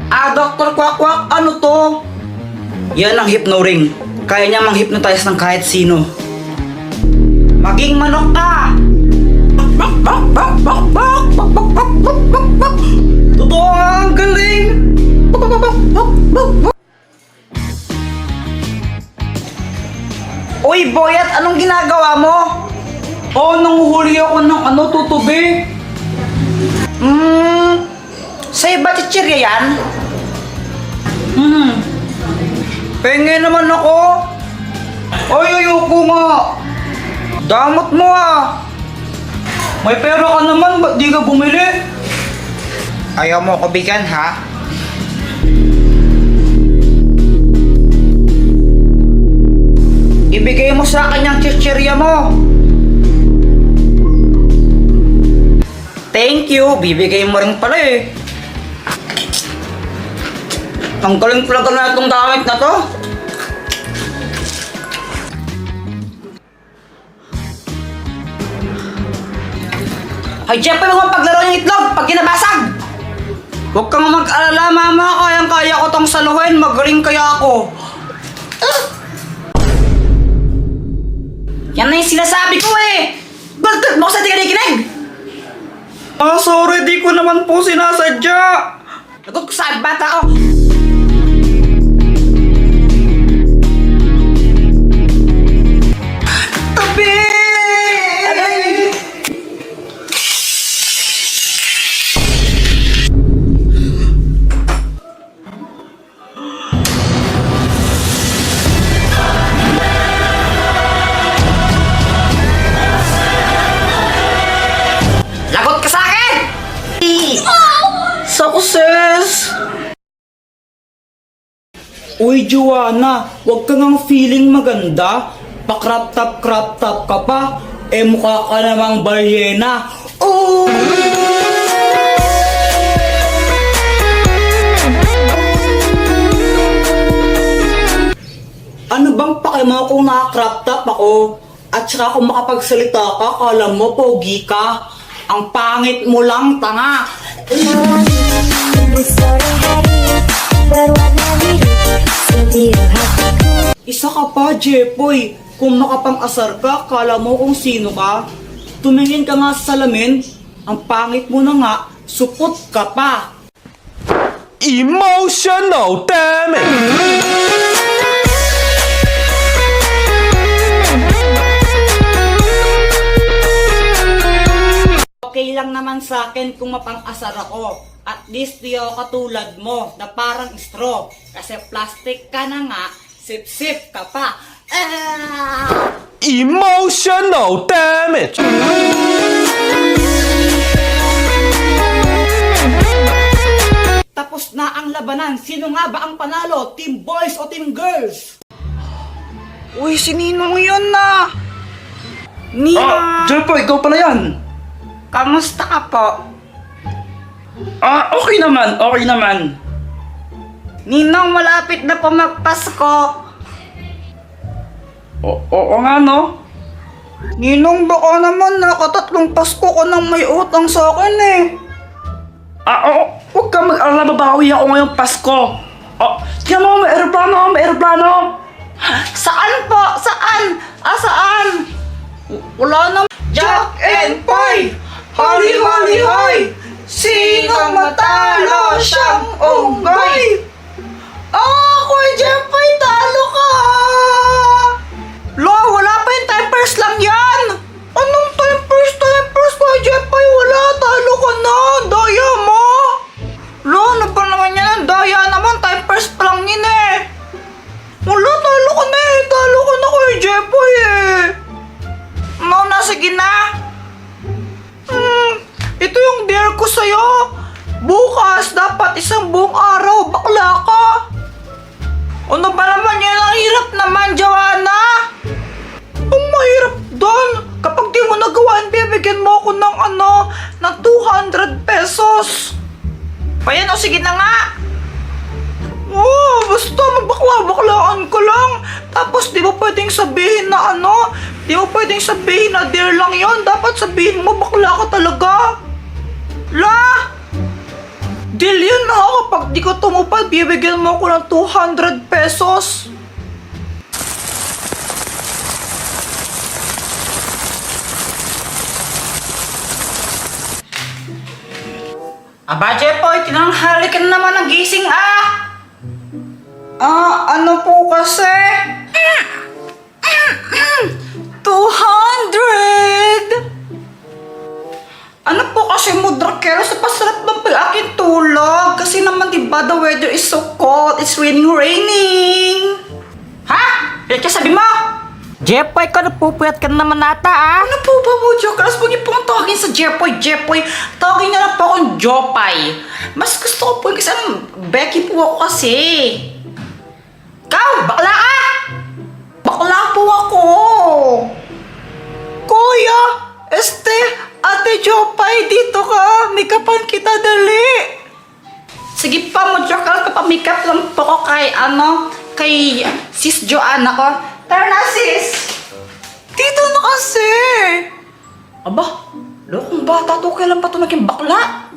Dr. Quack, ano to? Yan ang hypno ring. Kaya niya mang-hypnotize ng kahit sino. Maging manok ka! Totoo, ang galing! Uy, Boyat, anong ginagawa mo? Nanguhuli ako ng tutubi. Sa'yo ba chichirya yan? Pengen naman ako. Ayoko nga. Damot mo ah. May pera ka naman, ba't di ka bumili? Ayaw mo ko bigyan ha? Ibigay mo sa akin yung chichirya mo. Thank you, bibigay mo rin pala eh. Ang galing talaga na itong gamit na to. Ay, Jeff, huwag mong paglaro ng itlog pag kinabasag. Huwag kang mag-alala, mama. Kayang-kaya ko tong saluhin. Magaling kaya ako. Yan na yung sinasabi ko eh. Bakit mo kasi di ka nakikinig? Sorry, di ko naman po sinasadya. Lagot ko sa bata ko. Tabi! Lagot ka sa akin! Success! Uy, Joanna, huwag ka ngang feeling maganda. Pa-crop top ka pa. Mukha ka namang balyena. Oh! Ano bang pakima kung naka-crop top ako? At saka kung makapagsalita ka, kala mo pogi ka. Ang pangit mo lang, tanga. Isa ka pa, Jepoy. Kung makapang-asar ka, kala mo kung sino ka. Tumingin ka nga sa salamin. Ang pangit mo na nga, supot ka pa. Emotional damage! Okay lang naman sa akin kung mapang-asar ako. At least di ako katulad mo na parang straw. Kasi plastic ka na nga, sip-sip ka pa. Emotional damage! Tapos na ang labanan. Sino nga ba ang panalo? Team boys o team girls? Uy, si Ninong yun na. Nina! Jepo, ikaw pala yan. Kamusta ka po? Okay naman. Ninong, malapit na po magpasko. Oo nga, no? Ninong, baka naman nakatatlong Pasko ko nang may utang sa akin eh. Oo. Huwag kang mag-alala, babawi ako ngayong Pasko. Tingnan mo, may aeroplano. Saan po? Saan? Saan? Wala naman. Jack and Poy! Holy, holy, hoy! Sino matalo siyang unggoy? Kuya Jempoy, talo ka! Lo, wala pa yung tempers lang yan! Anong tempers? Kuya Jempoy, wala. Talo ka na. Daya mo. Lo, ano ba naman yan? Daya naman. Tempers pa lang yun eh. Wala, talo ka na eh. Talo ka na, Kuya Jempoy eh. No, sige na. Ito yung dare ko sa'yo. Bukas, dapat isang buong araw. Bakla ka. Ano ba naman yan? Ang hirap naman, Joanna. Ang mahirap doon. Kapag di mo nagawa, bibigyan mo ako ng ng 200 pesos. Payan o, sige na nga. Basta magbakla-baklaan ka lang. Tapos di mo pwedeng sabihin na di mo pwedeng sabihin na dare lang yon. Dapat sabihin mo bakla ka talaga. La! Deal yun na kapag di ko tumupad, bibigyan mo ako ng 200 pesos. Aba, Jepoy, tinanghali ka na naman ng gising, ah! Ano po kasi? 200! Ano po kasi mudrakero sa pasarap ng aking tulog? Kasi naman diba the weather is so cold, it's raining. Ha? Yan ka sabi mo? Jepoy, ka napupuyat ka naman nata ah. Ano po ba mo, Jokas? Huwag niyo pong tawagin sa Jepoy. Tawagin na lang po akong Jopay. Mas gusto ko po kasi Becky po ako kasi. Ikaw, bakla ka! Bakla po ako. Kuya, Ate Jopay, dito ka. Make upan kita, dali. Sige pa mo, Jokas. Papamake-up lang po ko kay Sis Joanna ko. Tara na, sis! Dito na kasi! Aba, lokong bata to. Kailan pa to naging bakla?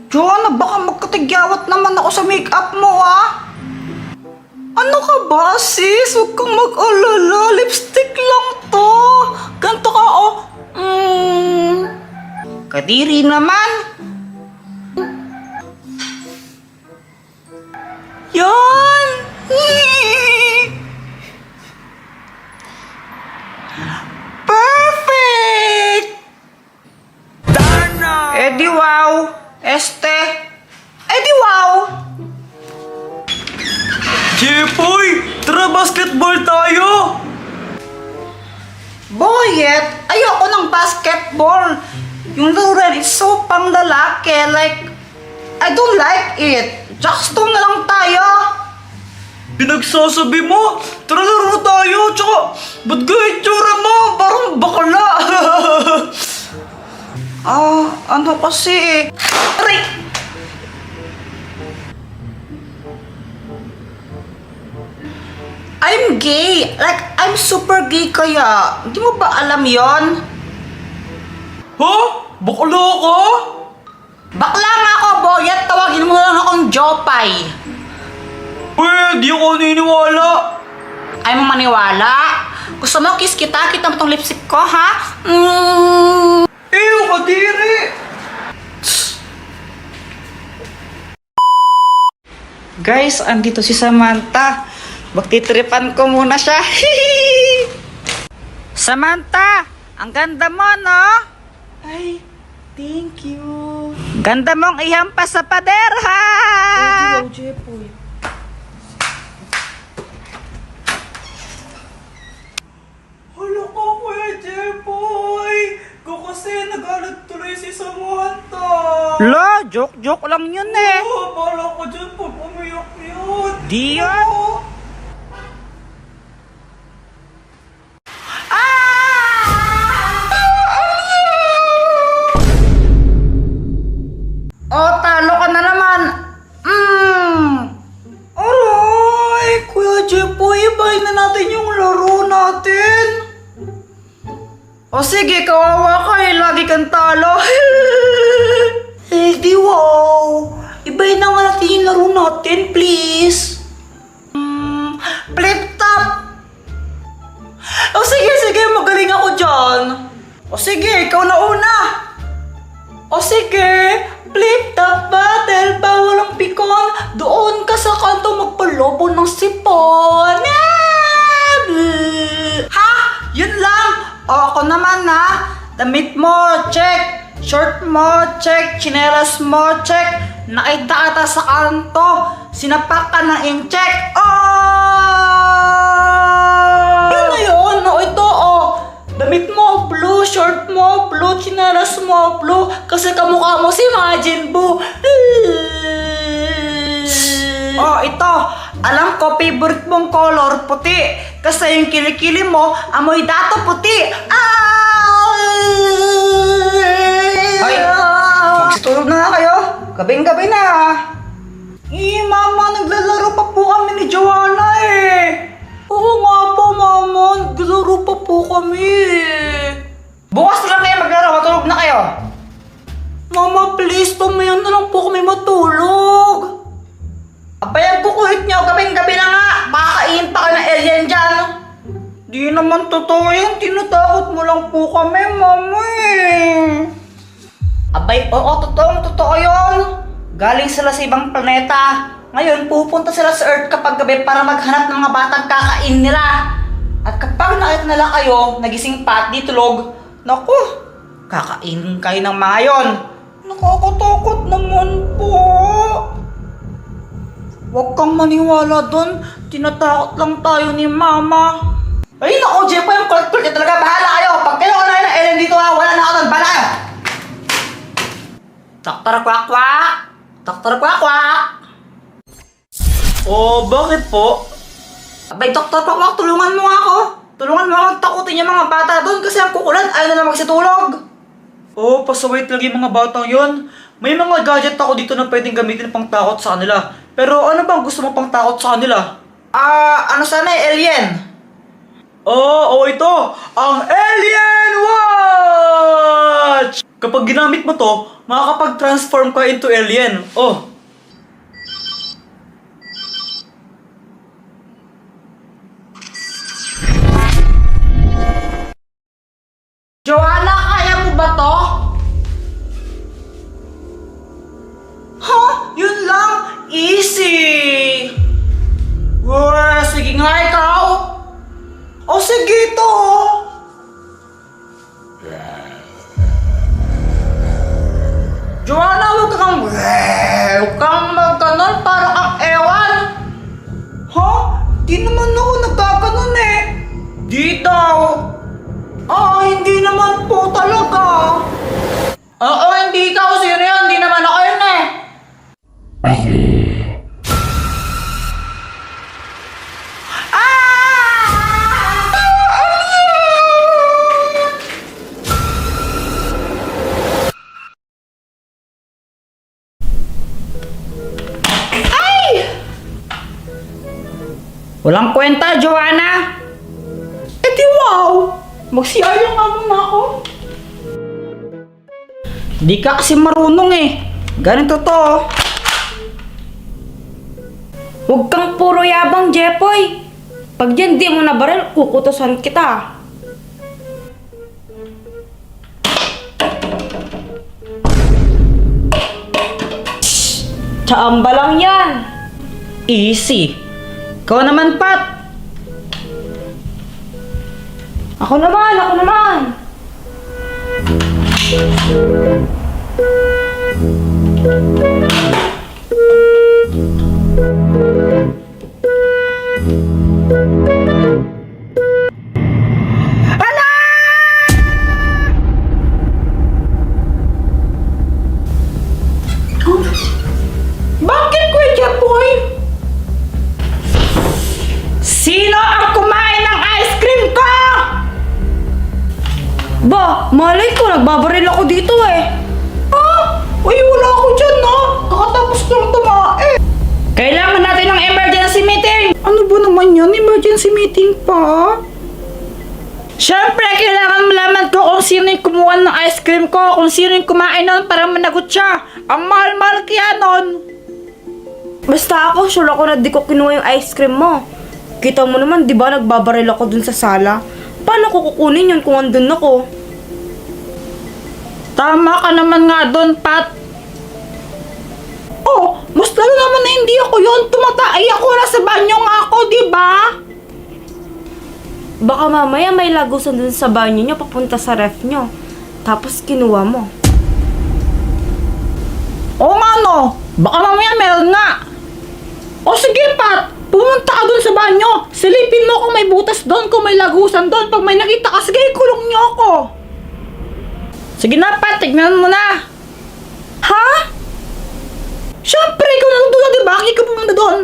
Joanna, baka magkatigyawat naman ako sa make-up mo, ah! Ano ka ba, sis? Huwag kang mag-alala. Lipstick lang to. Ganto ka, oh. Kadiri naman. Yan! Perfect! Darna! Eddie wow! Eddie wow! Jepoy, tara basketball tayo! Boyet, ayoko ng basketball. Yung laro is so pang lalaki. Like, I don't like it. Jackstone na lang tayo. Pinagsasabi mo, tara laro tayo, tsaka ba't gaya itsura mo? Parang bakla! Ano kasi eh. Aray! I'm gay. Like, I'm super gay kaya. Hindi mo ba alam yon? Ha? Bakla ka? Bakla nga ako, Boyet. Tawagin mo lang akong Jopay. Pwede ako naniniwala. Ay mo maniwala? Gusto mo kiss kita? Kita mo tong lipstick ko, ha? Ew, kadiri! Guys, andito si Samantha. Magtitripan ko muna siya. Samantha, ang ganda mo, no? Ay, thank you. Ganda mong ihampas sa pader, ha? Jepoy. Hala ka, Kuya Jepoy! Kasi nagalit tuloy si Samantha! Lo, joke lang yun eh. Oh, bala ko dyan pag umiyak yun! Di yun? Oh, talo ka na naman. Aray, Kuya Jepoy, ibahin na natin yung laro natin. O sige, kawawa ka eh. Lagi kang talo. Eh, di wow. Ibahin na nga natin yung laro natin, please. Flip top. O sige, magaling ako dyan. O sige, ikaw na una. O sige, flip top battle, bawal ang pikon. Doon ka sa kanto magpalobo ng sipon. Ha? Yun lang. O ako naman ha. Damit mo, check. Short mo, check. Chinelas mo, check. Nakita ata sa kanto. Sinapak ka ng in-check. Oh! Yun na yun. O ito, damit mo, blue. Short mo, blue. Chinelas mo, blue. Kasi kamukha mo si Majin Buu. Oh, ito. Alam ko, favorite mong color, puti. Kasi yung kilikili mo, amoy dato puti. Ay, magsitulog na nga kayo. Gabing-gabi na. Mama, naglalaro pa po kami ni Joanna eh. Oo nga po, Mama. Naglalaro pa po kami eh. Bukas na lang kayo maglaro. Matulog na kayo. Mama, please, tumayan na lang po kami matulog. totoo yan. Tinatakot mo lang po kami, mama eh. Abay, oo, totoo yun. Galing sila sa ibang planeta. Ngayon, pupunta sila sa Earth kapag gabi para maghanap ng mga batang kakain nila. At kapag nakita nila kayo, nagising pa at di tulog, naku, kakainin kayo ng mga yon. Nakakatakot naman po. Huwag kang maniwala doon. Tinatakot lang tayo ni Mama. Ay, naku, Jeff, yung kulit-kulit talaga. Bahala kayo. Pag kayo kanain ng Ellen dito ha, wala na ako doon. Bahala kayo. Dr. Kwak-Kwak! Dr. Kwak-Kwak! Oh, bakit po? Abay, Dr. Kwak-Kwak, tulungan mo nga ako. Tulungan mo akong takutin yung mga bata doon kasi ang kukulan ayaw na magsitulog. Oh, pasaway talaga yung mga batang yon. May mga gadget ako dito na pwedeng gamitin pang takot sa kanila. Pero ano bang gusto mo pang takot sa kanila? Ano sana alien? Oh, ito! Ang Alien Watch! Kapag ginamit mo to, makakapag-transform ka into alien. Oh. Joanna, kaya mo ba to? Ha? Yun lang? Easy! Sige nga ikaw! O sige to! Joanna, huwag kang magganon para kang ewan! Ha? Di naman ako nagkaganon eh! Di daw! Hindi naman po talaga. Oo, hindi ikaw. Sino yun? Hindi naman ako yun eh. Walang kwenta, Joanna. Di wow. Magsiyaya nga muna ako. Di ka kasi marunong eh. Ganito to. Huwag kang puro yabang, Jepoy. Pag yan di mo nabaril, kukutusan kita. Tsamba lang yan. Easy. Ikaw naman, Pat. Ako naman. Bakit, Kuya Jepoy? Sino ang kumain ng ice cream ko? Ba, malay ko, nagbabaril ako dito eh. Uy, wala ako dyan, no? Kakatapos lang tumae. Kailangan natin ng emergency meeting. Ano ba naman yan? Emergency meeting pa? Siyempre, kailangan malaman ko kung sino yung kumuha ng ice cream ko, kung sino yung kumain nun para managot siya. Ang mahal-mahal kaya nun. Basta ako, sure ako na di ko kinuha yung ice cream mo. Kita mo naman, di ba, nagbabaril ako dun sa sala? Paano ko kukunin yun kung andun ako? Tama ka naman nga doon, Pat. Mas lalo naman na hindi ako yun. Tumatay ako, nasa banyo nga ako, di ba? Baka mamaya may lagusan dun sa banyo nyo papunta sa ref nyo. Tapos kinuha mo. Oo nga, no. Baka mamaya meron nga. O sige, Pat. Pumunta ka doon sa banyo. Silipin mo kung may butas doon, kung may lagusan doon. Pag may nakita ka, sige, kulong niyo ako. Sige na, Pat. Tignan mo na. Ha? Siyempre, ikaw na doon, di ba? Ikaw pumunta doon.